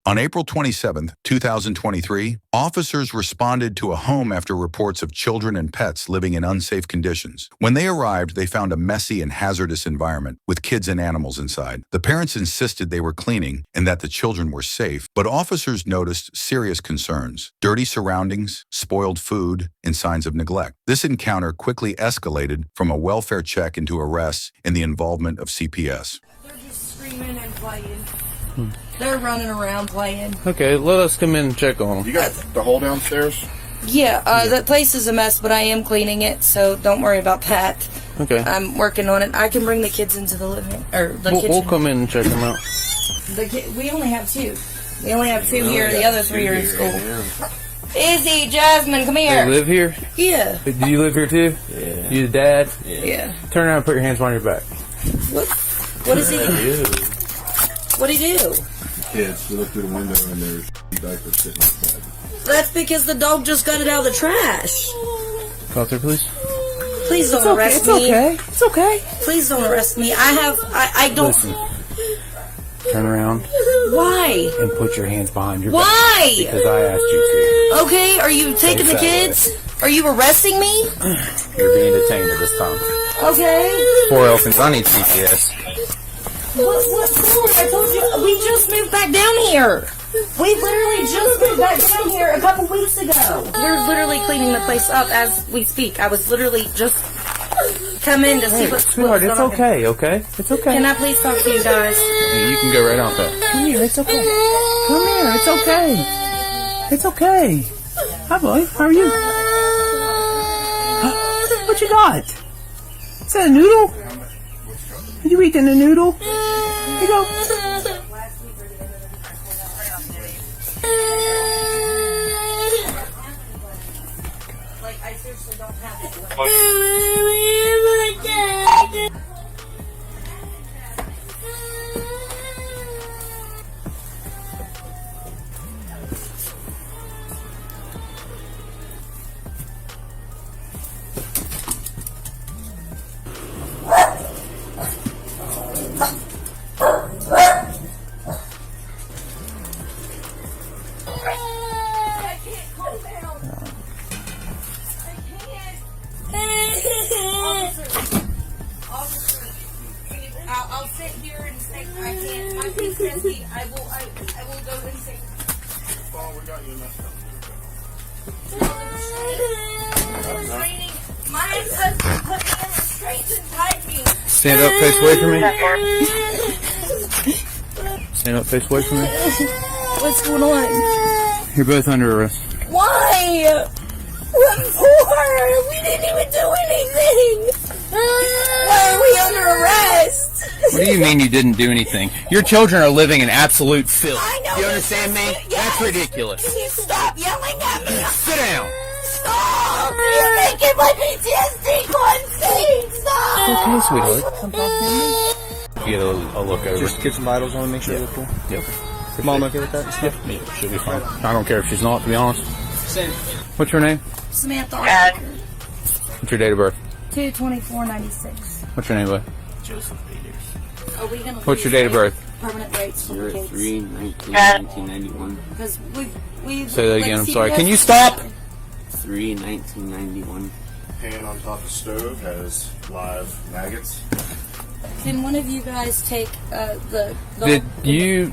On April 27, 2023, officers responded to a home after reports of children and pets living in unsafe conditions. When they arrived, they found a messy and hazardous environment with kids and animals inside. The parents insisted they were cleaning and that the children were safe, but officers noticed serious concerns: dirty surroundings, spoiled food, and signs of neglect. This encounter quickly escalated from a welfare check into arrests and the involvement of CPS. They're just screaming and playing. They're running around playing. Okay, let us come in and check on them. You got the hole downstairs? Yeah, the place is a mess, but I am cleaning it, so don't worry about that. Okay. I'm working on it. I can bring the kids into the living or the kitchen. We'll come in and check them out. We only have two. We only have two here. The other three are in school. Izzy, Jasmine, come here. They live here? Yeah. Do you live here too? Yeah. You the dad? Yeah. Turn around and put your hands behind your back. What does he do? What'd he do? Kids, we look through the window and there's diapers sitting outside. That's because the dog just got it out of the trash. Go out there, please. Please don't arrest me. It's okay. Please don't arrest me. I don't. Listen. Turn around Why? and put your hands behind your Why? back. Because I asked you to. Okay, are you taking the kids? Are you arresting me? You're being detained at this time. Okay. Poor elephants, I need CPS. What's wrong? I told you, we just moved back down here. We literally just moved back down here a couple weeks ago. We're literally cleaning the place up as we speak. I was literally just come in to see what's Sweetheart, going it's on. okay, okay? It's okay. Can I please talk to you guys? You can go right out there. Come here, it's okay. Come here, it's okay. It's okay. Hi, boy. How are you? What you got? Is that a noodle? Are you eating a noodle? Here you go. Like, I seriously don't have to. I'll sit here and say I can't. My PTSD. I will go and say. We got you messed Restraining. My husband put me in restraints and tied me. Stand up, face away from me. Stand up, face away from me. What's going on? You're both under arrest. Why? What for? We didn't even do anything. Why are we under arrest? What do you mean you didn't do anything? Your children are living in absolute filth. I know. You understand me? Yes. That's ridiculous. Can you stop yelling at me? Sit down. Stop! You're making my PTSD go insane! Stop! Okay, sweetheart. Come talk to me. Get a look over. Just get some vitals on and make sure they're cool. Yeah. Your mom okay with that? Yeah, she'll be fine. I don't care if she's not, to be honest. Same. What's your name? Samantha. What's your date of birth? 2/24/96. What's your name, bud? Joseph Peters. Are we gonna What's your date of birth? permanent rates for the kids? 3/19/1991. Because we Say that like again, I'm CPS sorry. Can you stop? 3/1991. Hand on top of the stove has live maggots. Can one of you guys take the Did you...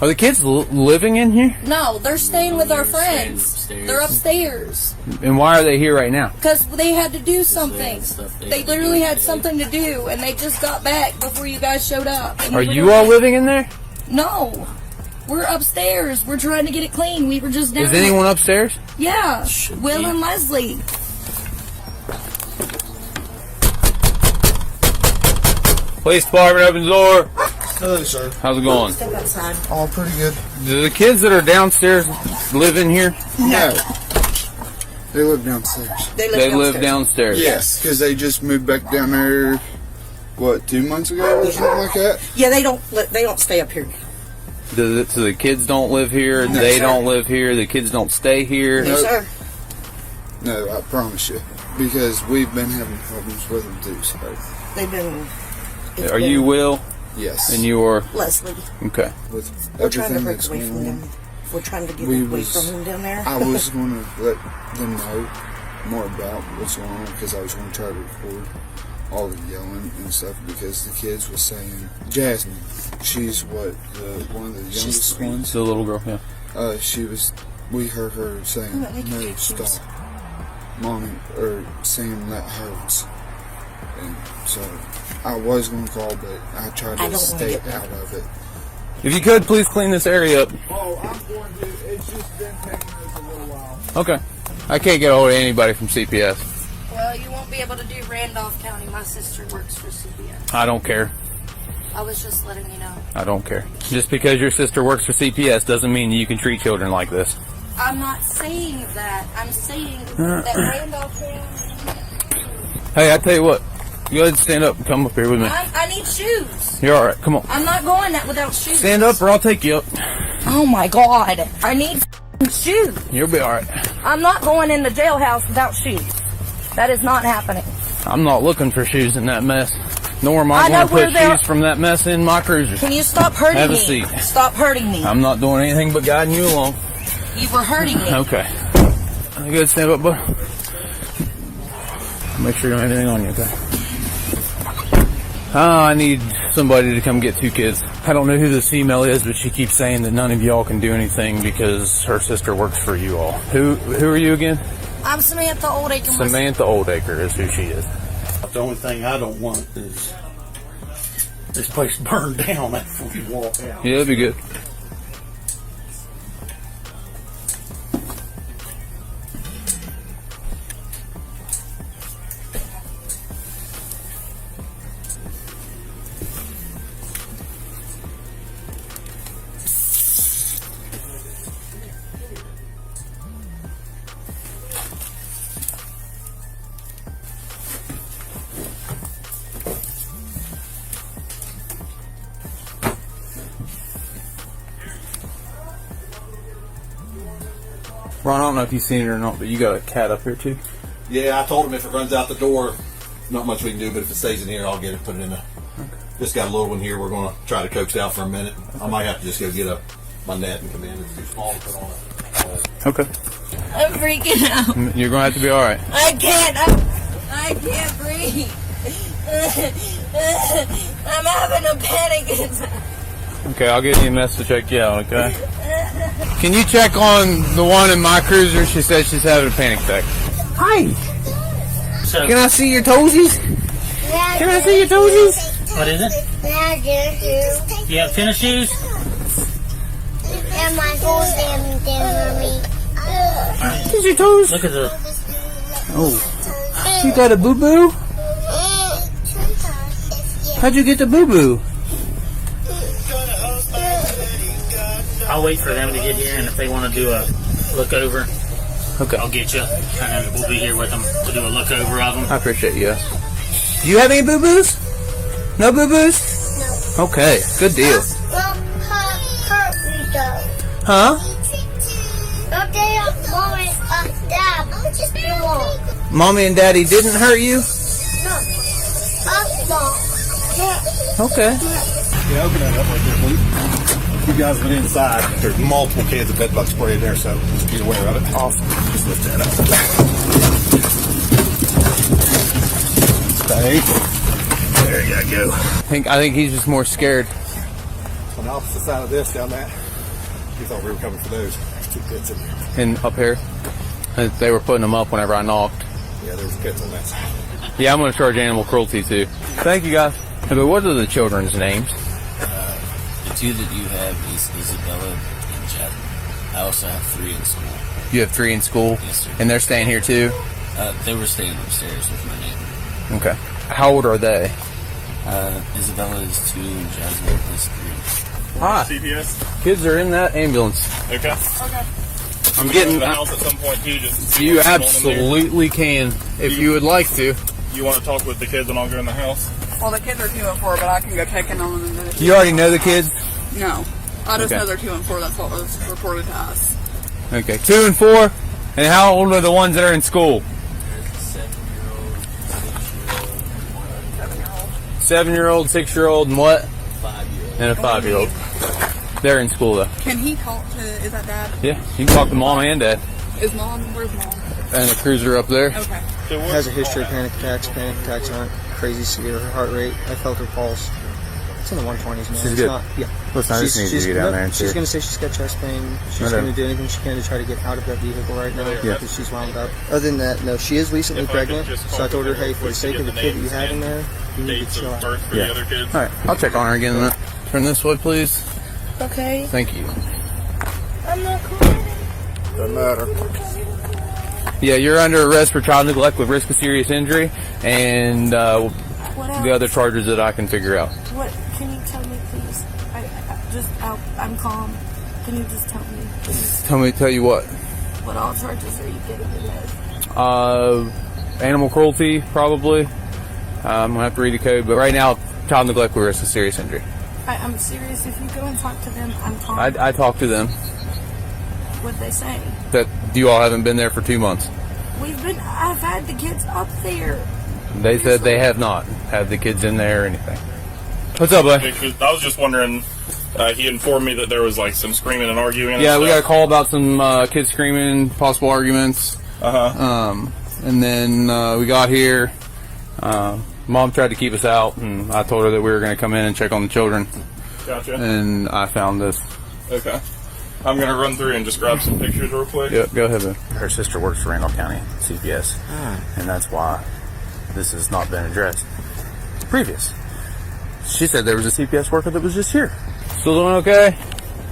Are the kids living in here? No, they're staying with our They're staying friends. upstairs. They're upstairs. And why are they here right now? Because they had to do something. stuff they They had to literally do had today. something to do, and they just got back before you guys showed up. And Are we were you doing all it. living in there? No. We're upstairs. We're trying to get it clean. We were just down. Is anyone upstairs? Yeah. Will and Leslie. Police department, open the door. Hello, sir. How's it going? Step outside. All pretty good. Do the kids that are downstairs live in here? No. They live downstairs. They live downstairs. Yes, because they just moved back down there, what, 2 months ago or something like that? Yeah, they don't stay up here. So the kids don't live here, they sir. don't live here, the kids don't stay here. No, sir. No, I promise you. Because we've been having problems with them too, so. They've been. Are you Will? Yes. And you were Leslie. okay. With We're trying to everything break that's away going from on, them. We're trying to get we away was- from him down there. I was going to let them know more about what's going on because I was going to try to record all the yelling and stuff because the kids were saying, Jasmine, she's one of the youngest ones. The little girl, yeah. We heard her saying, no, stop. Mommy, or saying that hurts. And so I was going to call, but I tried I to don't stay wanna get out of it. If you could, please clean this area up. Oh, I'm going to. It's just been taking us a little while. Okay. I can't get a hold of anybody from CPS. Well, you won't be able to do Randolph County. My sister works for CPS. I don't care. I was just letting you know. I don't care. Just because your sister works for CPS doesn't mean you can treat children like this. I'm not saying that. I'm saying that Randolph County. Hey, I tell you what. Go ahead and stand up and come up here with me. I need shoes. You're alright. Come on. I'm not going that without shoes. Stand up or I'll take you up. Oh my God. I need shoes. You'll be alright. I'm not going in the jailhouse without shoes. That is not happening. I'm not looking for shoes in that mess. Nor am I I know going to where put they're- shoes from that mess in my cruiser. Can you stop hurting Have a me? seat. Stop hurting me. I'm not doing anything but guiding you along. You were hurting me. Okay. You good? Stand up, bud. Make sure you don't have anything on you, okay? I need somebody to come get 2 kids. I don't know who this female is, but she keeps saying that none of y'all can do anything because her sister works for you all. Who are you again? I'm Samantha Oldacre. Samantha Oldacre is who she is. The only thing I don't want is this place burned down after we walk out. Yeah, that'd be good. Ron, I don't know if you've seen it or not, but you got a cat up here too. Yeah, I told him if it runs out the door, not much we can do, but if it stays in here, I'll get it, put it in a... Just got a little one here we're going to try to coax out for a minute. I might have to just go get my net and come in. It's too small to put on it. Okay. I'm freaking out. You're going to have to be alright. I can't. I can't breathe. I'm having a panic attack. Okay, I'll get you a mess to check you out, okay? Can you check on the one in my cruiser? She said she's having a panic attack. Hi! So, Can I see your toesies? Can I see your toesies? what is it? You have tennis shoes? And my whole damn mommy. Here's your toes. Look at the... Oh. You got a boo-boo? How'd you get the boo-boo? I'll wait for them to get here, and if they want to do a look over, Okay. I'll get you. And we'll be here with them to do a look over of them. I appreciate you. Do you have any boo-boos? No boo-boos? No. Okay, good deal. Huh? Mommy and Daddy didn't hurt you? Okay. Yeah, open that up right there, please. You guys went inside. There's multiple cans of bed bug spray in there, so just be aware of it. Awesome. Just lift that up. Stay. There you go. I think he's just more scared. On the opposite side of this, down that, he thought we were coming for those. There's 2 pits in there. And up here, they were putting them up whenever I knocked. Yeah, there's pits on that side. Yeah, I'm going to charge animal cruelty too. Thank you guys. Hey, but what are the children's names? The 2 that you have is Isabella and Jasmine. I also have 3 in school. You have 3 in school? Yes, sir. And they're staying here too? They were staying upstairs with my neighbor. Okay. How old are they? Isabella is 2 and Jasmine is 3. Hi. CPS. Kids are in that ambulance. Okay. I'm getting... the house at some point too. Just see You what's going on in absolutely can, if you would like to. there. You want to talk with the kids and I'll go in the house? Well, the kids are 2 and 4, but I can go check in on them in a minute. You already know the kids? No. I just Okay. know they're 2 and 4. That's what was reported to us. Okay, 2 and 4. And how old are the ones that are in school? 7-year-old, 6-year-old, 7-year-old, 6-year-old, and what? 5 and a 5-year-old. They're in school though. Can he talk to? Is that dad? Yeah, you can talk to mom and dad. Is mom? Where's mom? And the cruiser up there. Okay. Has a history of panic attacks. Panic attacks aren't crazy severe. Her heart rate, I felt her pulse. It's in the 120s, man. She's it's good. Not, yeah. Listen, I just need you to get down there and see she's her. going to say she's got chest pain. She's going to do anything she can to try to get out of that vehicle right now because she's wound up. Other than that, no, she is recently pregnant. So I told her, hey, for the sake of the kid that you have in there, you need to chill out. Yeah. All right, I'll check on her again. Then. Turn this way, please. Okay. Thank you. I'm not crying. Doesn't matter. Yeah, you're under arrest for child neglect with risk of serious injury and the other charges that I can figure out. What? Can you tell me, please? I'm calm. Can you just tell me, please? Tell you what? What all charges are you getting me with? Animal cruelty, probably. I'm gonna have to read the code, but right now, child neglect with risk of serious injury. I'm serious. If you go and talk to them, I'm calm. I talked to them. What'd they say? That you all haven't been there for 2 months. I've had the kids up there. They said they have not had the kids in there or anything. What's up, bud? I was just wondering, he informed me that there was like some screaming and arguing. Yeah, we got a call about some kids screaming, possible arguments. And then we got here. Mom tried to keep us out, and I told her that we were going to come in and check on the children. Gotcha. And I found this. Okay. I'm going to run through and just grab some pictures real quick. Yep, go ahead, man. Her sister works for Randall County CPS, and that's why this has not been addressed. Previous. She said there was a CPS worker that was just here. Still doing okay?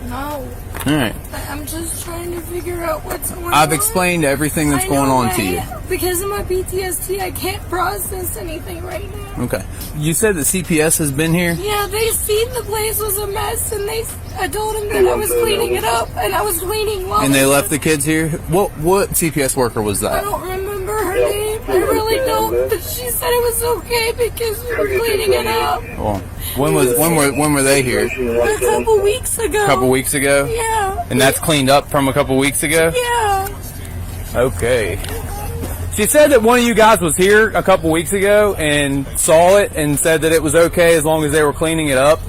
No. Alright. I'm just trying to figure out what's going on. I've explained everything that's going on to you. Because of my PTSD, I can't process anything right now. Okay. You said that CPS has been here? Yeah, they seen the place was a mess, and I told them that I was cleaning it up, and I was cleaning while And they left the kids here? What CPS worker was I that? don't remember her name. I really don't. But she said it was okay because we were cleaning it up. Well, when were they here? A couple weeks ago. A couple weeks ago? Yeah. And that's cleaned up from a couple weeks ago? Yeah. Okay. She said that one of you guys was here a couple weeks ago and saw it and said that it was okay as long as they were cleaning it up.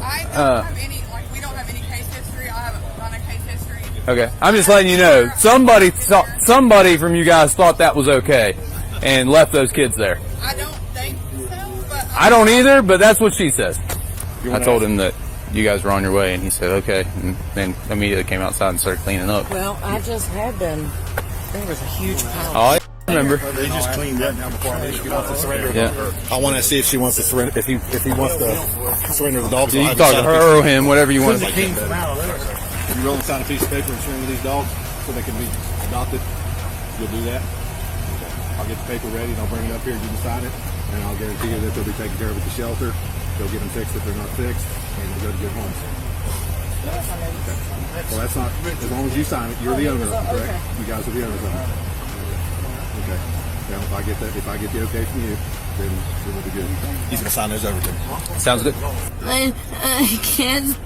I don't have any, we don't have any case history. I haven't done a case history. Okay. I'm just letting you know. Somebody from you guys thought that was okay and left those kids there. I don't think so, but I don't either, but that's what she says. I told him that you guys were on your way, and he said, okay, and then immediately came outside and started cleaning up. Well, I just had been. There was a huge pile. Oh, I remember. They just cleaned up now before I leave. She wants to surrender. Yeah. I want to see if she wants to surrender. If he wants to surrender the dogs, You can talk to her or him, whatever you want. You roll and sign a piece of paper and surrender these dogs so they can be adopted. You'll do that. I'll get the paper ready and I'll bring it up here and you can sign it. And I'll guarantee you that they'll be taken care of at the shelter. They'll get them fixed if they're not fixed, and they'll go to good homes. Okay. Well, that's not, as long as you sign it, you're the owner of it, correct? You guys are the owners of it. Okay. Now, if I get the okay from you, then we'll be good. He's going to sign those over to me. Sounds good. I can't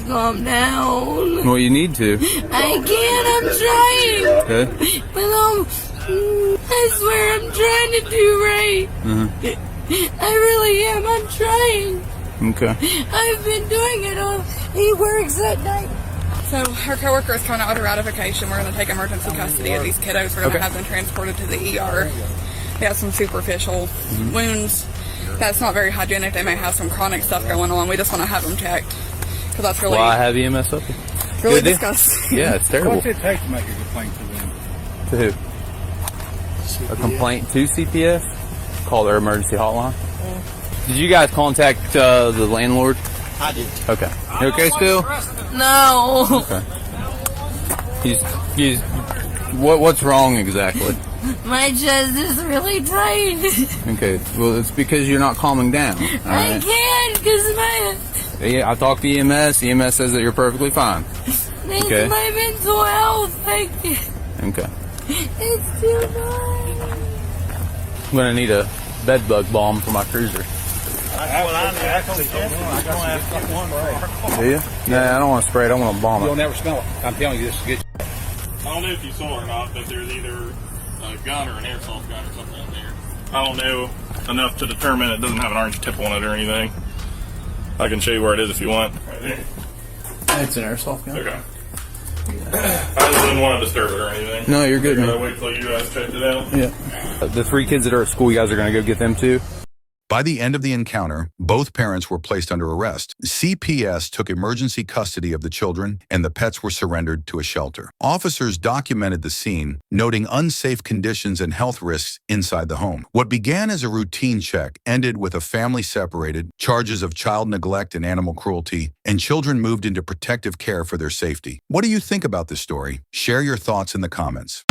calm down. Well, you need to. I can't, I'm trying. Okay. But I swear I'm trying to do right. Mm-hmm. I really am. I'm trying. Okay. I've been doing it all. He works at night. So her coworker is trying to order ratification. We're going to take emergency custody of these kiddos. We're going to have them transported to the ER. They have some superficial wounds. That's not very hygienic. They may have some chronic stuff going on. We just want to have them checked because that's really Well, I have EMS up. really disgusting. Yeah, it's terrible. What's it take to make a complaint to them? To who? A complaint to CPS? Call their emergency hotline. Did you guys contact the landlord? I did. Okay. You okay still? No. Okay. He's what's wrong exactly? My chest is really tight. Okay. Well, it's because you're not calming down. All I right? can't because Yeah, I talked to EMS. EMS says that you're perfectly fine. Okay. my mental health. Okay. It's too much. I'm gonna need a bed bug balm for my cruiser. Do you? Nah, I don't want to spray it. I want to bomb it. You'll never smell it. I'm telling you, this is good. I don't know if you saw it or not, but there's either a gun or an airsoft gun or something in there. I don't know enough to determine it doesn't have an orange tip on it or anything. I can show you where it is if you want. Right here. It's an airsoft gun. Okay. I just didn't want to disturb it or anything. No, you're good, I man. wait till you guys checked it out. Yeah. The 3 kids that are at school, you guys are going to go get them too? By the end of the encounter, both parents were placed under arrest. CPS took emergency custody of the children, and the pets were surrendered to a shelter. Officers documented the scene, noting unsafe conditions and health risks inside the home. What began as a routine check ended with a family separated, charges of child neglect and animal cruelty, and children moved into protective care for their safety. What do you think about this story? Share your thoughts in the comments.